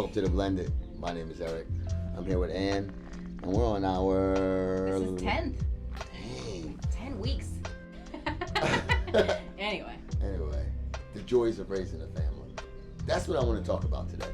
Welcome to The Blended. My name is Eric. I'm here with Ann, and we're on our... This is 10th. Dang. 10 weeks. Anyway, the joys of raising a family. That's what I want to talk about today.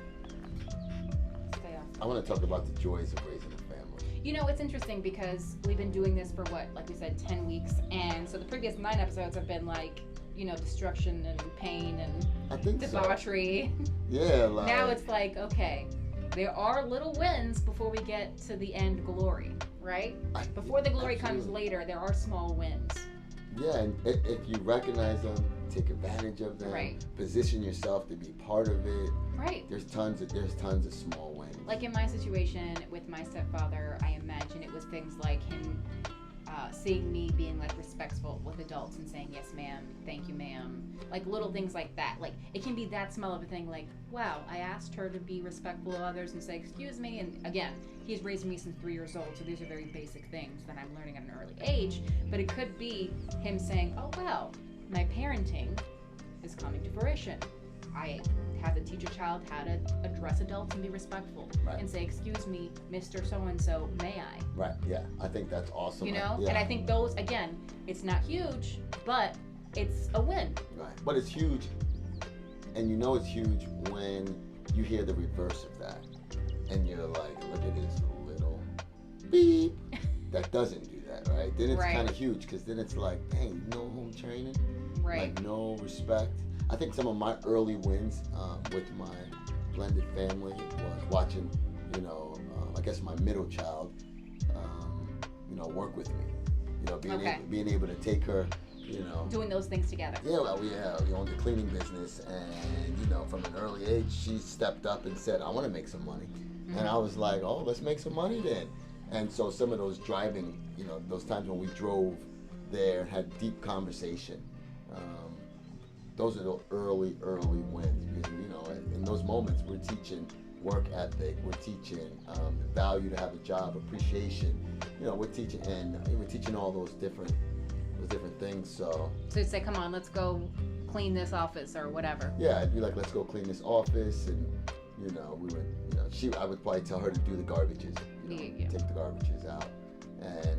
stay off. I want to talk about the joys of raising a family. You know, it's interesting because we've been doing this for what, like we said, 10 weeks. And so the previous 9 episodes have been like, you know, destruction and pain and I think debauchery. So. Yeah, like... Now it's like, okay, there are little wins before we get to the end glory, right? Before the glory comes later, there are small wins. Yeah, and if you recognize them, take advantage of them, Right. Position yourself to be part of it. Right. There's tons of small wins. Like in my situation with my stepfather, I imagine it was things like him seeing me being like respectful with adults and saying yes ma'am, thank you ma'am, like little things like that. Like it can be that small of a thing, like wow, I asked her to be respectful of others and say excuse me. And again, he's raised me since 3 years old, so these are very basic things that I'm learning at an early age. But it could be him saying, oh wow, my parenting is coming to fruition. I have to teach a child how to address adults and be respectful, Right. and say, excuse me, Mr. So-and-so, may I? Right, yeah. I think that's awesome. You know? Yeah. And I think those, again, it's not huge, but it's a win. Right. But it's huge, and you know it's huge when you hear the reverse of that. And you're like, look at this little beep that doesn't do that, right? Then it's Right. kind of huge, because then it's like, dang, no home training, Right. like no respect. I think some of my early wins with my blended family was watching, you know, I guess my middle child, you know, work with me. You know, being able to take her, you know. Doing those things together. Yeah, well, we own the cleaning business, and you know, from an early age, she stepped up and said, "I want to make some money," and I was like, "Oh, let's make some money then." And so some of those driving, you know, those times when we drove there, had deep conversation. Those are the early wins, because you know, in those moments, we're teaching work ethic, we're teaching the value to have a job, appreciation. You know, we're teaching all those different things. So you'd say, come on, let's go clean this office or whatever. yeah, I'd be like, let's go clean this office, and you know, we would, you know, I would probably tell her to do the garbages, you know, Yeah. take the garbages out, and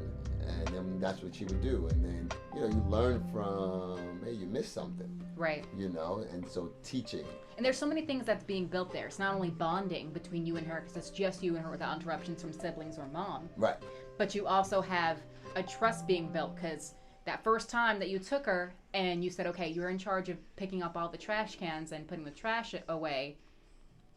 then that's what she would do, and then you know, you learn from, hey, you missed something. Right. You know, and so teaching. And there's so many things that's being built there. It's not only bonding between you and her, because it's just you and her without interruptions from siblings or mom. Right. But you also have a trust being built, because that first time that you took her and you said, okay, you're in charge of picking up all the trash cans and putting the trash away.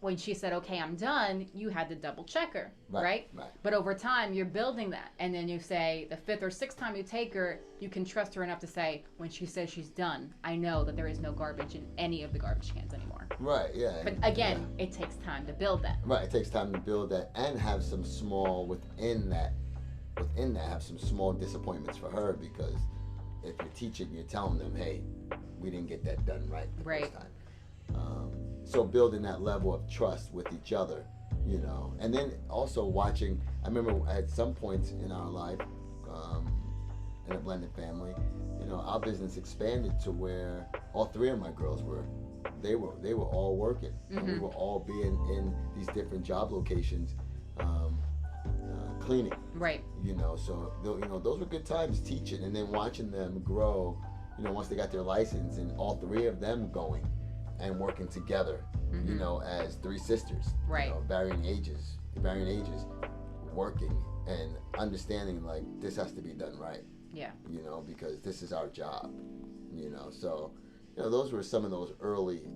When she said, okay, I'm done, you had to double check her, right? Right. But over time, you're building that. And then you say, the 5th or 6th time you take her, you can trust her enough to say, when she says she's done, I know that there is no garbage in any of the garbage cans anymore. Right, yeah. But again, it takes time to build that. Right, it takes time to build that, and have some small, within that, have some small disappointments for her, because if you're teaching, you're telling them, hey, we didn't get that done right the first time. So building that level of trust with each other, you know, and then also watching. I remember at some points in our life, in a blended family, you know, our business expanded to where all 3 of my girls were all working. Mm-hmm. We were all being in these different job locations, cleaning. Right. You know, so you know, those were good times teaching, and then watching them grow. You know, once they got their license, and all 3 of them going and working together, you know, as 3 sisters, Right. you know, varying ages, working and understanding, like, this has to be done right, Yeah. you know, because this is our job, you know. So, you know, those were some of those early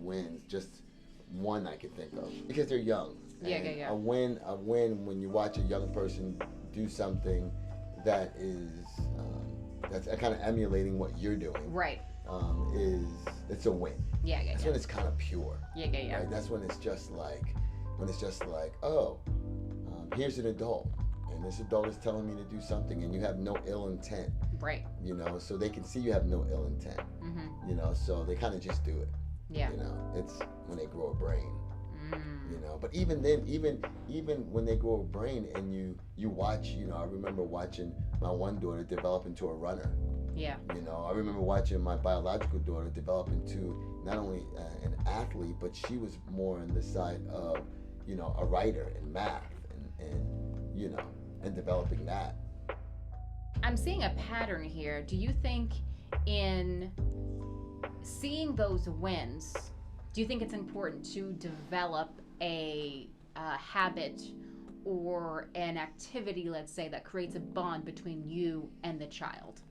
wins. Just one I could think of, because they're young. Yeah, And yeah. A win when you watch a young person do something that is that's kind of emulating what you're doing. Right. It's a win. Yeah. That's when it's kind of pure. Yeah. Right? That's when it's just like, oh, here's an adult, and this adult is telling me to do something, and you have no ill intent. Right. You know, so they can see you have no ill intent. Mm-hmm. You know, so they kind of just do it. Yeah. You know, it's when they grow a brain. You know, but even then, even when they grow a brain, and you watch, you know, I remember watching my one daughter develop into a runner. Yeah. You know, I remember watching my biological daughter develop into not only an athlete, but she was more on the side of, a writer and math and developing that. I'm seeing a pattern here. Do you think in seeing those wins, do you think it's important to develop a habit or an activity, let's say, that creates a bond between you and the child?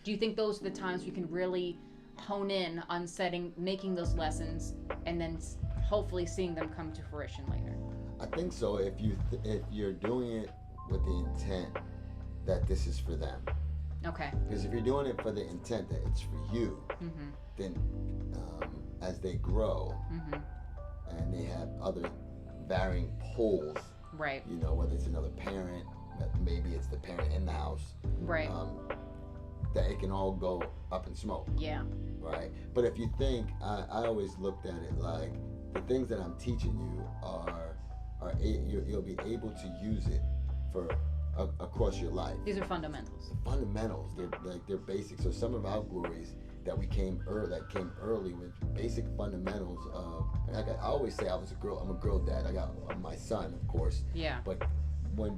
Do you think those are the times we can really hone in on making those lessons, and then hopefully seeing them come to fruition later? I think so. If you're doing it with the intent that this is for them. Okay. Because if you're doing it for the intent that it's for you, then as they grow and they have other varying pulls, right? Whether it's another parent, maybe it's the parent in the house, right? That it can all go up in smoke. Yeah. Right. But if you think, I always looked at it like the things that I'm teaching you you'll be able to use it for across your life. These are fundamentals. Fundamentals. They're basic. So some of our glories that came early with basic fundamentals of. I always say I'm a girl dad. I got my son, of course. Yeah. But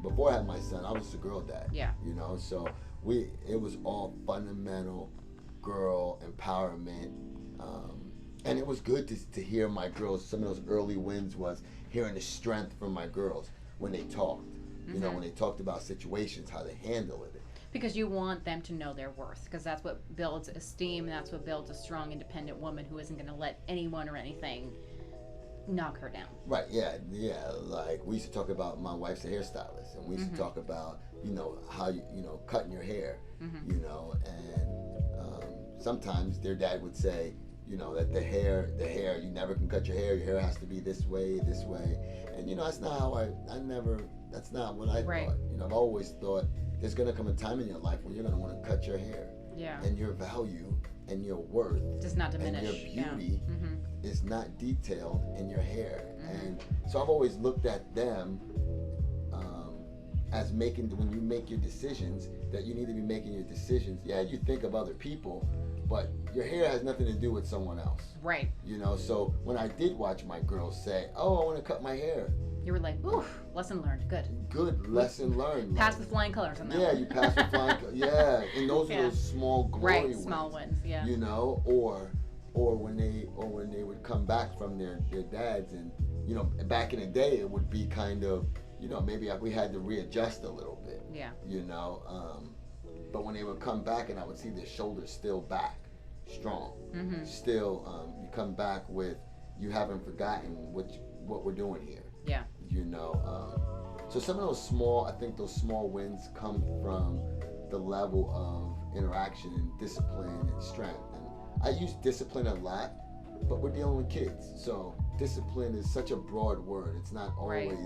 before I had my son, I was a girl dad. Yeah. So it was all fundamental girl empowerment. And it was good to hear my girls. Some of those early wins was hearing the strength from my girls when they talked. When they talked about situations, how they handled it. Because you want them to know their worth, because that's what builds esteem, and that's what builds a strong, independent woman who isn't going to let anyone or anything knock her down. Right, yeah. Like, we used to talk about my wife's a hairstylist, and we used to talk about, how you cutting your hair, and sometimes their dad would say, that the hair, you never can cut your hair has to be this way, and that's not how that's not what I thought. I've always thought there's going to come a time in your life when you're going to want to cut your hair. Yeah. And your value and your worth does not diminish. And your beauty is not detailed in your hair. And so I've always looked at them as when you make your decisions, that you need to be making your decisions. Yeah, you think of other people, but your hair has nothing to do with someone else. Right. So when I did watch my girls say, "Oh, I want to cut my hair," you were like, "Ooh, lesson learned. Good lesson learned." Pass with flying colors on that. Yeah, you pass with flying colors. Yeah, and those are those small glory wins. Small wins. Yeah. Or when they would come back from their dads, and back in the day it would be kind of maybe we had to readjust a little bit. Yeah. But when they would come back and I would see their shoulders still back, strong, still you come back with, you haven't forgotten what we're doing here. Yeah. So some of those small wins come from the level of interaction and discipline and strength. And I use discipline a lot, but we're dealing with kids. So discipline is such a broad word. It's not always,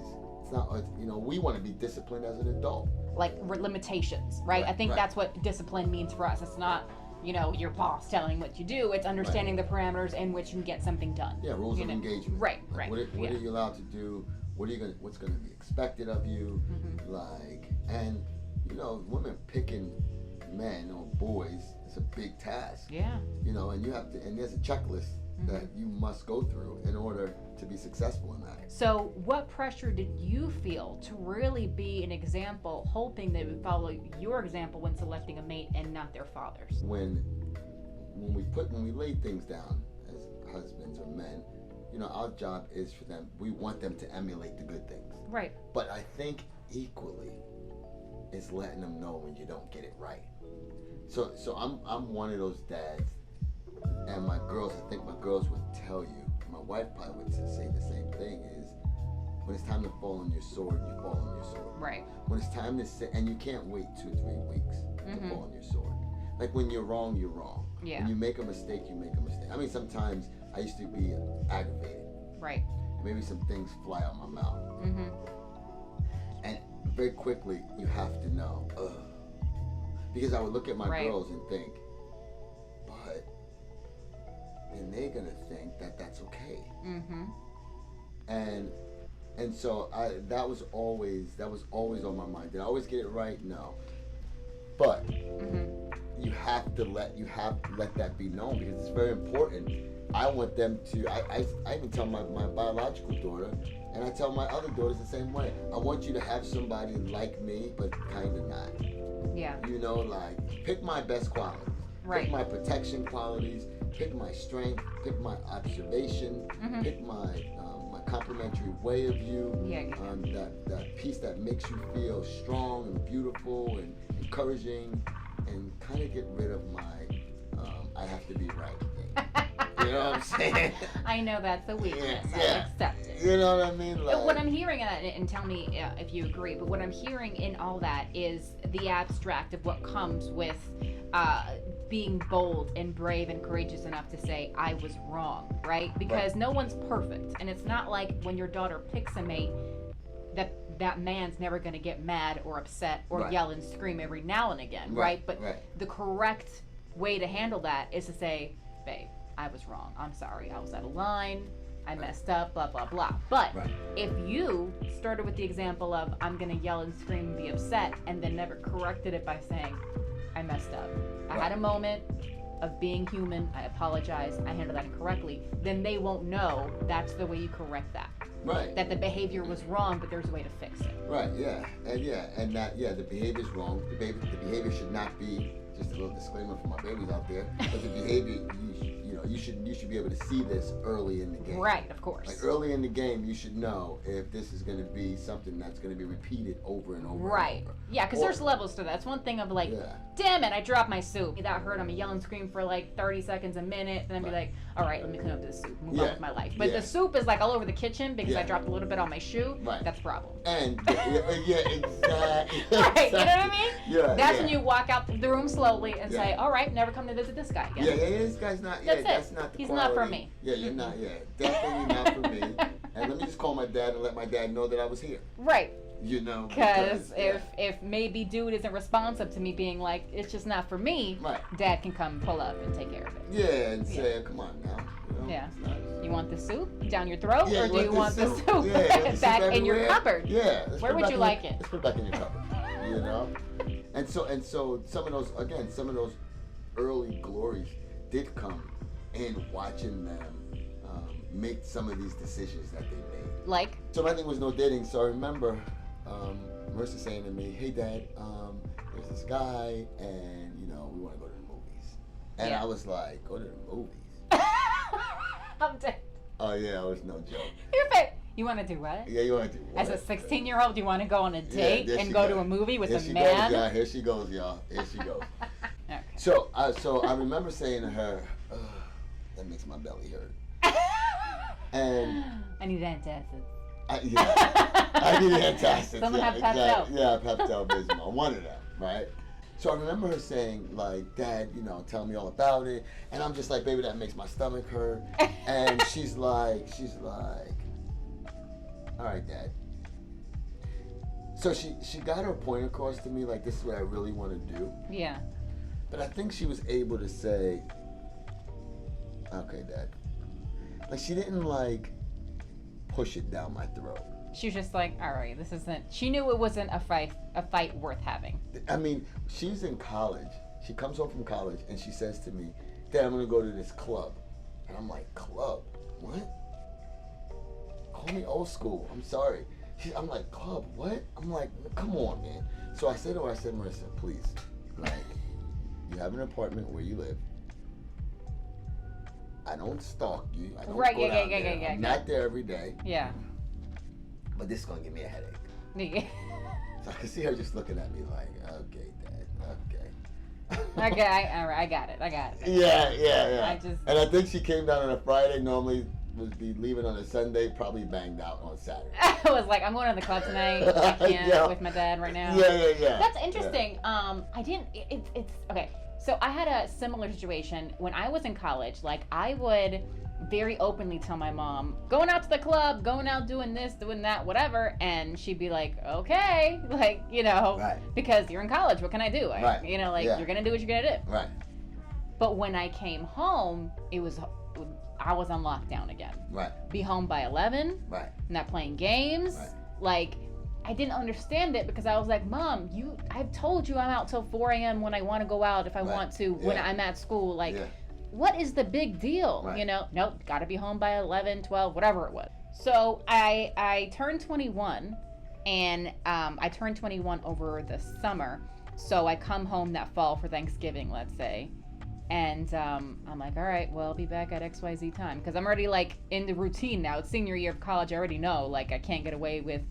we want to be disciplined as an adult. Like limitations, right? I think that's what discipline means for us. It's not, your boss telling what you do. It's understanding the parameters in which you can get something done. Yeah, rules of engagement. Right. What are you allowed to do? What's going to be expected of you? And women picking men or boys is a big task. Yeah. And you have to, and there's a checklist that you must go through in order to be successful in that. So what pressure did you feel to really be an example, hoping they would follow your example when selecting a mate and not their father's? When we lay things down as husbands or men, our job is for them, we want them to emulate the good things. Right. But I think equally is letting them know when you don't get it right. So I'm one of those dads, and I think my girls would tell you, my wife probably would say the same thing, is when it's time to fall on your sword, you fall on your sword. Right. When it's time to sit, and you can't wait 2 or 3 weeks to fall on your sword. Like when you're wrong, you're wrong. Yeah. When you make a mistake, you make a mistake. I mean, sometimes I used to be aggravated. Right. Maybe some things fly out my mouth. And very quickly, you have to know. Because I would look at my girls and think, but then they're going to think that that's okay. And so that was always on my mind. Did I always get it right? No. But you have to let that be known, because it's very important I want them to. I even tell my biological daughter, and I tell my other daughters the same way. I want you to have somebody like me, but kind of not. Yeah. You know, like pick my best qualities. Right. Pick my protection qualities. Pick my strength. Pick my observation. Pick my my complimentary way of you. Yeah. That piece that makes you feel strong and beautiful and encouraging, and kind of get rid of my I have to be right thing. You know what I'm saying? I know that's a weakness. Yeah. I accept it. You know what I mean? Like, What I'm hearing, and tell me if you agree, but what I'm hearing in all that is the abstract of what comes with being bold and brave and courageous enough to say, I was wrong, right? Because no one's perfect. And it's not like when your daughter picks a mate, that man's never going to get mad or upset or yell and scream every now and again, right? But the correct way to handle that is to say, babe, I was wrong. I'm sorry. I was out of line. I messed up, blah, blah, blah. But if you started with the example of, I'm going to yell and scream and be upset, and then never corrected it by saying, I messed up. I had a moment of being human. I apologize. I handled that incorrectly. Then they won't know that's the way you correct that. Right. That the behavior was wrong, but there's a way to fix it. Right, and that, the behavior's wrong. The behavior should not be, just a little disclaimer for my babies out there, but the behavior, you should be able to see this early in the game. Right, of course. Like early in the game, you should know if this is going to be something that's going to be repeated over and over. Right. And over. Yeah, because there's levels to that. That's one thing of like, damn it, I dropped my soup. That hurt. I'm a yell and scream for like 30 seconds, a minute. Then I'd be like, all right, let me clean up this soup. Move on with my life. But the soup is like all over the kitchen because I dropped a little bit on my shoe. Right. That's a problem. And exactly. Right, you know what I mean? Yeah. That's when you walk out the room slowly and say, all right, never come to visit this guy again. Yeah, this guy's not. That's not the He's quality. not for me. Yeah, you're not. Yeah, definitely not for me. And let me just call my dad and let my dad know that I was here. Right. You know, because if maybe dude isn't responsive to me being like, it's just not for me, dad can come pull up and take care of it. Yeah, and say, come on now. You know, yeah. You want the soup down your throat, or do you want the soup back in your cupboard? Yeah. Where would you like it? Let's put it back in your cupboard. You know? And so some of those early glories did come in watching them make some of these decisions that they made. Like? So my thing was no dating. So I remember Marissa saying to me, hey Dad, there's this guy and we want to go to the movies. And I was like, go to the movies? I'm dead. Oh yeah, it was no joke. You want to do what? Yeah, you want to do what? As a 16-year-old, you want to go on a date and go to a movie with a man? Here she goes, y'all. Here she goes. Okay. So I remember saying to her, that makes my belly hurt. And I need antacids. I need antacids. Someone have Pepto. Yeah, Pepto-Bismol. One of them, right? So I remember her saying, like, Dad, tell me all about it. And I'm just like, baby, that makes my stomach hurt. And she's like, all right, Dad. So she got her point across to me, like, this is what I really want to do. Yeah. But I think she was able to say, okay, Dad. Like, she didn't, like, push it down my throat. She was just like, all right, this isn't. She knew it wasn't a fight worth having. I mean, she's in college. She comes home from college and she says to me, Dad, I'm gonna go to this club. And I'm like, club? What? Call me old school. I'm sorry. I'm like, club? What? I'm like, come on, man. So I said to her, Marissa, please, like, you have an apartment where you live. I don't stalk you. I don't go down there. I'm not there every day. Yeah. But this is going to give me a headache. Yeah. So I can see her just looking at me like, okay, Dad, okay. Okay, I got it. Yeah. And I think she came down on a Friday, normally would be leaving on a Sunday, probably banged out on Saturday. I was like, I'm going to the club tonight. I can't with my dad right now. Yeah. That's interesting. Yeah. It's okay. So I had a similar situation when I was in college. Like, I would very openly tell my mom, going out to the club, going out doing this, doing that, whatever, and she'd be like, okay, like, because you're in college, what can I do? You're gonna do what you're gonna do. Right. But when I came home, I was on lockdown again. Right. Be home by 11. Right. Not playing games. Right. Like, I didn't understand it because I was like, Mom, I've told you I'm out till 4 a.m. when I want to go out if I want to, when I'm at school. Like, what is the big deal? Right. You know, nope, got to be home by 11, 12, whatever it was. So I turned 21, and I turned 21 over the summer. So I come home that fall for Thanksgiving, let's say. And I'm like, all right, well, I'll be back at XYZ time. Because I'm already, like, in the routine now. It's senior year of college. I already know, like, I can't get away with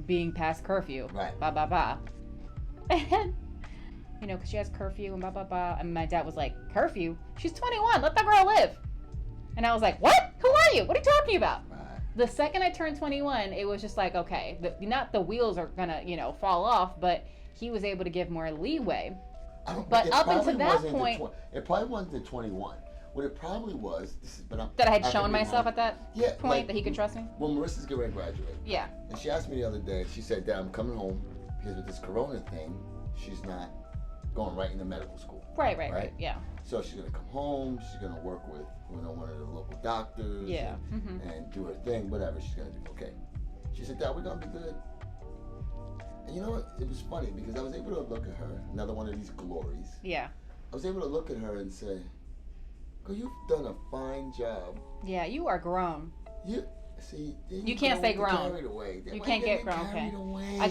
being past curfew. Right. Blah, blah, blah. And, you know, because she has curfew and blah, blah, blah. And my dad was like, curfew? She's 21. Let that girl live. And I was like, what? Who are you? What are you talking about? Right. The second I turned 21, it was just like, okay, not the wheels are going to, you know, fall off, but he was able to give more leeway. But up until that point, it probably wasn't the 21. What it probably was, that I had shown myself at that point like, that he could trust me. When Marissa's getting ready to graduate, Yeah. and she asked me the other day, she said, Dad, I'm coming home because with this corona thing, she's not going right into medical school. Right. Yeah. So she's gonna come home. She's gonna work with one of the local doctors. Yeah. And do her thing, whatever she's gonna do. Okay. She said, Dad, we're gonna be good. And you know what? It was funny because I was able to look at her, another one of these glories. Yeah. I was able to look at her and say, girl, you've done a fine job. Yeah, you are grown. You see, you can't say grown. You can't get grown. Okay. Away. I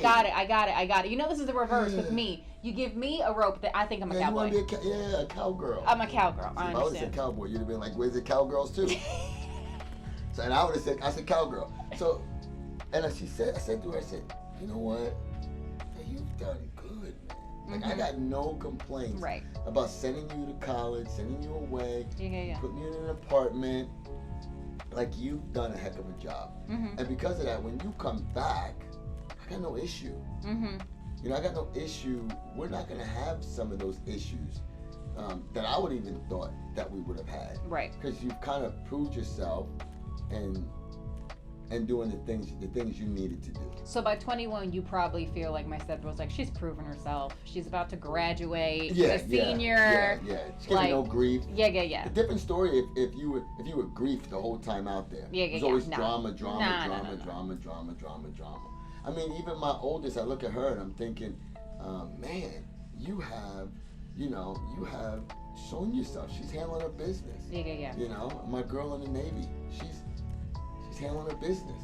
got it. You know, this is the reverse with me. You give me a rope that I think I'm a cowboy. You want to be a cowgirl. I'm a cowgirl. I understand. If I would have said cowboy, you'd have been like, where's the cowgirls too? So, and I would have said, I said cowgirl. So, and I said to her, you know what? You've done good, man. Like, I got no complaints about sending you to college, sending you away, putting you in an apartment. Like, you've done a heck of a job. And because of that, when you come back, I got no issue. You know, I got no issue. We're not going to have some of those issues that I would even thought that we would have had. Right. Because you've kind of proved yourself and doing the things you needed to do. So by 21, you probably feel like my stepdaughter was like, she's proven herself. She's about to graduate. Yeah, she's a senior. Yeah. She's giving no grief. Yeah. A different story if you were grief the whole time out there. It was always drama. I mean, even my oldest, I look at her and I'm thinking, man, you have shown yourself. She's handling her business. Yeah. You know, my girl in the Navy, she's handling her business.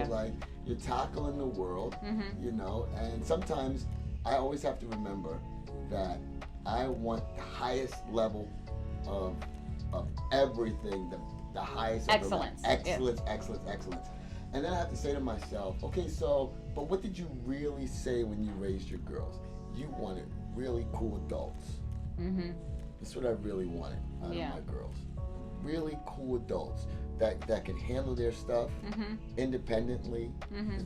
Like, you're tackling the world, you know, and sometimes I always have to remember that I want the highest level of everything, the highest excellence. Excellence. And then I have to say to myself, okay, so, but what did you really say when you raised your girls? You wanted really cool adults. That's what I really wanted out of my girls. Really cool adults that can handle their stuff independently.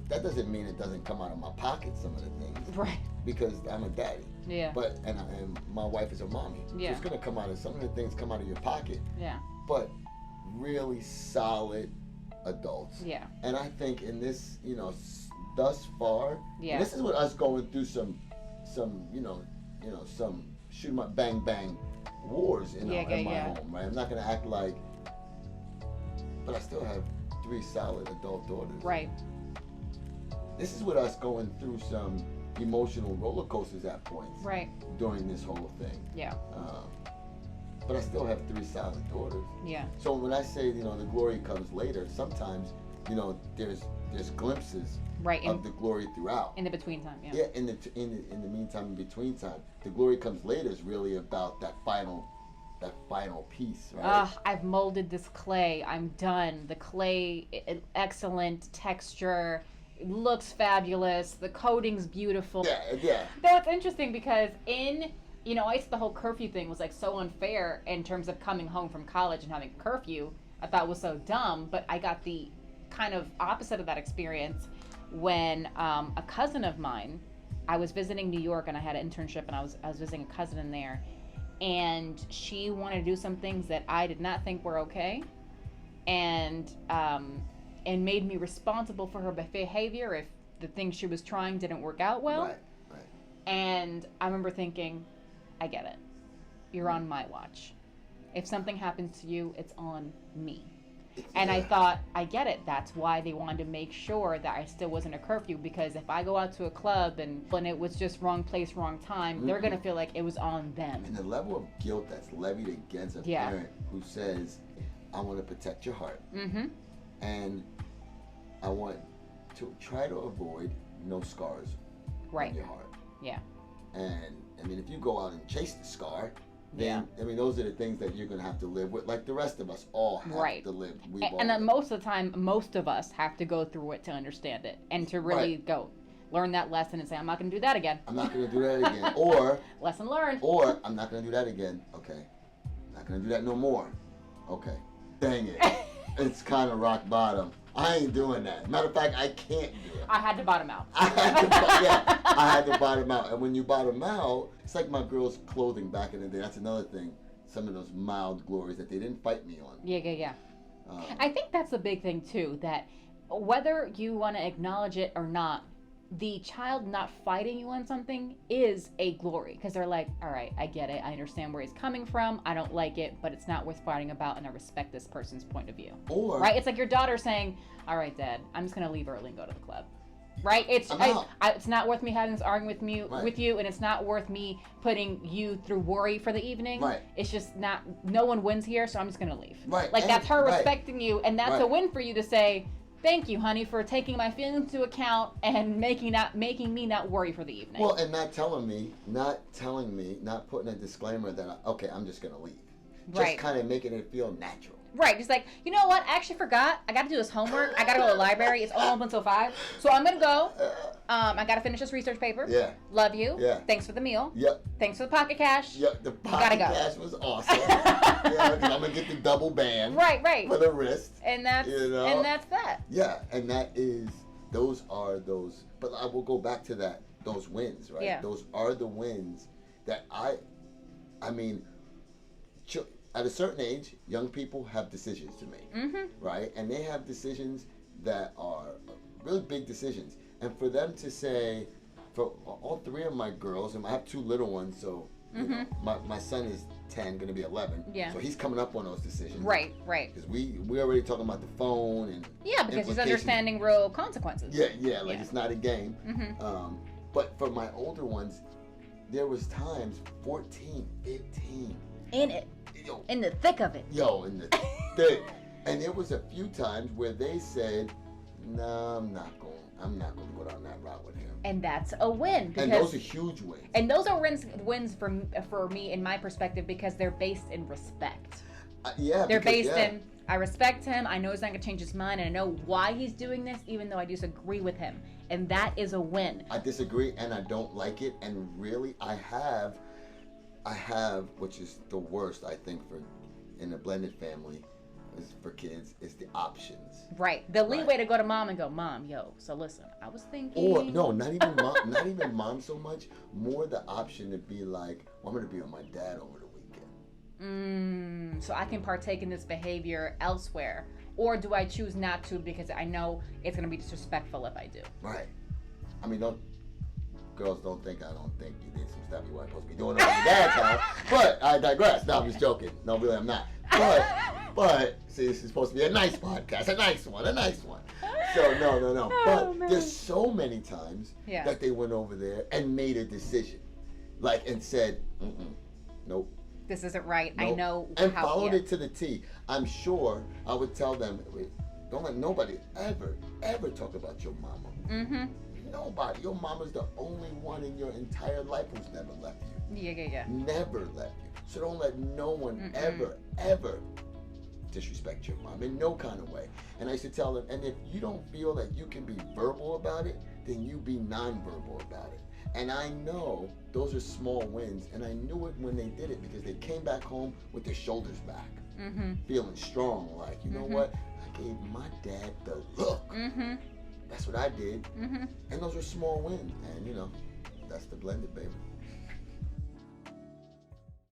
That doesn't mean it doesn't come out of my pocket, some of the things. Right. Because I'm a daddy. Yeah. But and my wife is a mommy. Yeah. So it's gonna come out of some of the things come out of your pocket. Yeah. But really solid adults. Yeah. And I think in this, you know, thus far, and this is with us going through some some shoot 'em up, bang bang wars in my home, right? I'm not gonna act like, but I still have 3 solid adult daughters. Right. This is with us going through some emotional roller coasters at points. Right. During this whole thing. Yeah. But I still have 3 solid daughters. Yeah. So when I say, you know, the glory comes later, sometimes, you know, there's glimpses of the glory throughout. In the between time, yeah. Yeah, in the meantime, in between time, the glory comes later is really about that final piece, right? I've molded this clay. I'm done. The clay, excellent texture, looks fabulous. The coating's beautiful. Yeah. Though it's interesting because I used to the whole curfew thing was like so unfair in terms of coming home from college and having curfew. I thought was so dumb, but I got the kind of opposite of that experience when a cousin of mine, I was visiting New York and I had an internship and I was visiting a cousin in there, and she wanted to do some things that I did not think were okay, and made me responsible for her behavior if the things she was trying didn't work out well. Right. And I remember thinking, I get it. You're on my watch. If something happens to you, it's on me. And I Yeah. thought, I get it. That's why they wanted to make sure that I still wasn't a curfew, because if I go out to a club and when it was just wrong place, wrong time, they're going to feel like it was on them. And the level of guilt that's levied against a Yeah. parent who says, I want to protect your heart. Mm-hmm. And I want to try to avoid no scars Right. in your heart. Yeah. And I mean, if you go out and chase the scar, then Yeah. I mean, those are the things that you're gonna have to live with, like the rest of us all have Right. to live. And then most of the time, most of us have to go through it to understand it and to really go learn that lesson and say, I'm not going to do that again. I'm not gonna do that again, or Lesson learned. I'm not gonna do that again. Okay, not gonna do that no more. Okay, dang it, it's kind of rock bottom. I ain't doing that. Matter of fact, I can't do it. I had to bottom out. I had to bottom out. And when you bottom out, it's like my girl's clothing back in the day. That's another thing. Some of those mild glories that they didn't fight me on. Yeah. I think that's a big thing too, that whether you want to acknowledge it or not, the child not fighting you on something is a glory, because they're like, all right, I get it, I understand where he's coming from, I don't like it, but it's not worth fighting about, and I respect this person's point of view. Or Right? It's like your daughter saying, all right, Dad, I'm just gonna leave early and go to the club. Right? It's I'm out. it's not worth me having this argument Right. with you, and it's not worth me putting you through worry for the evening. Right. It's just not. No one wins here, so I'm just gonna leave. Right. Like And- that's her right. respecting you, and that's Right. a win for you to say, thank you, honey, for taking my feelings into account and making me not worry for the evening. Well, and not telling me, not putting a disclaimer that okay, I'm just gonna leave. Right. Just kind of making it feel natural. Right, just like, you know what? I actually forgot. I got to do this homework. I got to go to the library. It's only open until 5. So I'm going to go. I got to finish this research paper. Yeah. Love you. Yeah. Thanks for the meal. Yep. Thanks for the pocket cash. Yep. The gotta pocket go. cash was awesome. Yeah, 'cause I'm gonna get the double band. Right. For the wrist. And that's You know? and that's that. Yeah, and those are those. But I will go back to that. Those wins, right? Yeah. Those are the wins that I mean, at a certain age, young people have decisions to make, right? And they have decisions that are really big decisions. And for them to say, for all 3 of my girls, and I have 2 little ones, so you know, my son is 10, gonna be 11. Yeah. So he's coming up on those decisions. Right. Because we already talking about the phone and Yeah, because he's implications. understanding real consequences. Yeah, like Yeah. it's not a game. But for my older ones, there was times 14, 15. In it. Yo, In the thick of it. in the thick. And there was a few times where they said, "No, I'm not going to go down that route with him." And that's a win. And those are huge wins. And those are wins for me in my perspective, because they're based in respect. They're based in, I respect him, I know he's not going to change his mind, and I know why he's doing this, even though I disagree with him. And that is a win. I disagree and I don't like it. And really, I have, which is the worst, I think, for in a blended family, is for kids, is the options. Right. The leeway to go to mom and go, Mom, yo, so listen, I was thinking. Or no, not even mom, not even mom so much. More the option to be like, well, I'm gonna be with my dad over the weekend. So I can partake in this behavior elsewhere. Or do I choose not to because I know it's going to be disrespectful if I do? Right. I mean, girls don't think I don't think you did some stuff you weren't supposed to be doing over your dad's house. But I digress. No, I'm just joking. No, really, I'm not. But see, this is supposed to be a nice podcast, a nice one. So no. Oh, But man. there's so many times Yeah. that they went over there and made a decision, like and said, nope. This isn't right. I Nope. know and how. followed Yeah. it to the T. I'm sure I would tell them, don't let nobody ever talk about your mama. Nobody. Your mama's the only one in your entire life who's never left you. Yeah. Never left you. So don't let no one ever disrespect your mom in no kind of way. And I used to tell them, and if you don't feel that you can be verbal about it, then you be nonverbal about it. And I know those are small wins, and I knew it when they did it because they came back home with their shoulders back, feeling strong. Like, you know what? I gave my dad the look. That's what I did. And those are small wins, and you know, that's the blended, baby.